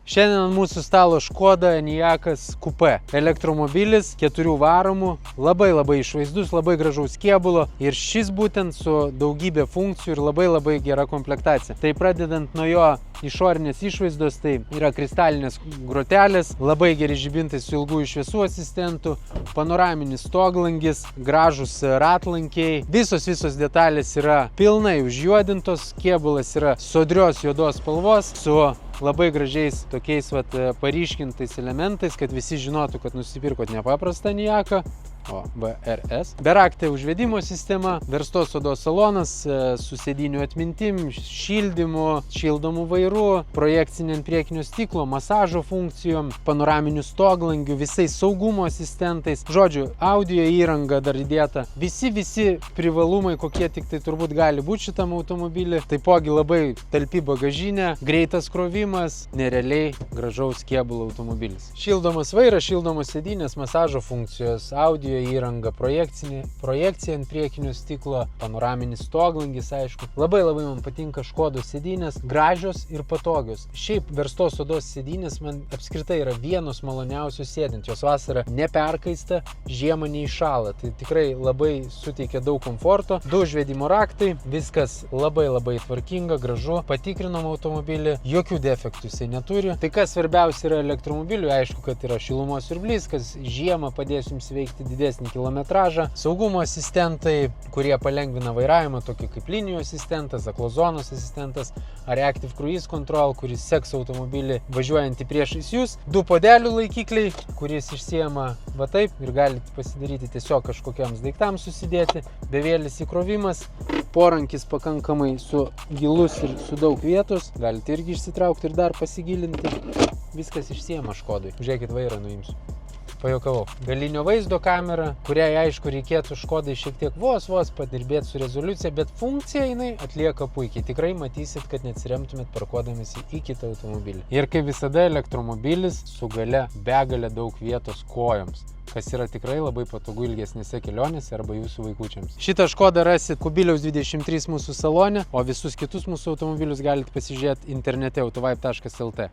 Šiandien ant mūsų stalo Škoda Enyaqas Coupe. Elektromobilis, 4 varomų, labai išvaizdus, labai gražaus kėbulo ir šis būtent su daugybė funkcijų ir labai gera komplektacija. Tai pradedant nuo jo išorinės išvaizdos, tai yra kristalinės grotelės, labai geri žibintai su ilgųjų šviesų asistentų, panoraminis stoglangis, gražus ratlankiai. Visos detalės yra pilnai užjuodintos, kėbulas yra sodrios juodos spalvos su labai gražiais tokiais paryškintais elementais, kad visi žinotų, kad nusipirkot nepaprastą Enyaqą, o VRS. Beraktė užvedimo sistema, verstos odos salonas su sėdynių atmintim, šildymu, šildomų vairų, projekcinė ant priekinio stiklo, masažo funkcijom, panoraminiu stoglangiu, visais saugumo asistentais. Žodžiu, audio įranga dar įdėta. Visi privalumai, kokie tik tai turbūt gali būti šitam automobilį. Taipogi labai talpi bagažinė, greitas krovimas, nerealiai gražaus kėbulo automobilis. Šildomas vairas, šildomos sėdynės, masažo funkcijos, audio įranga, projekcija ant priekinio stiklo, panoraminis stoglangis, aišku. Labai man patinka Škodos sėdynės, gražios ir patogios. Šiaip verstos odos sėdynės man apskritai yra vienos maloniausių sėdint. Jos vasarą neperkaista, žiemą neįšąla. Tai tikrai labai suteikia daug komforto. 2 užvedimo raktai, viskas labai tvarkinga, gražu. Patikrinom automobilį, jokių defektų jisai neturi. Tai kas svarbiausia yra elektromobiliui, aišku, kad yra šilumos siurblys, kas žiemą padės jums veikti didesnį kilometražą. Saugumo asistentai, kurie palengvina vairavimą, tokie kaip linijų asistentas, aklozonos asistentas, Reactive Cruise Control, kuris seks automobilį važiuojantį priešais jūs. 2 puodelių laikikliai, kuris išsiema va taip ir galite pasidaryti tiesiog kažkokiams daiktams susidėti. Bevėlis įkrovimas, porankis pakankamai gilus ir su daug vietos. Galite irgi išsitraukti ir dar pasigilinti. Viskas išsiema Škodui. Žiūrėkit, vairą nuimsiu. Pajuokavau. Galinio vaizdo kamera, kuriai aišku reikėtų Škodai šiek tiek vos padirbėti su rezoliucija, bet funkcija jinai atlieka puikiai. Tikrai matysit, kad neatsiremtumėt parkuodamėsi į kitą automobilį. Ir kaip visada elektromobilis su gale begalė daug vietos kojoms, kas yra tikrai labai patogu ilgesnėse kelionėse arba jūsų vaikučiams. Šitą Škodą rasit Kubiliaus 23 mūsų salone, o visus kitus mūsų automobilius galite pasižiūrėti internete autovibe.lt.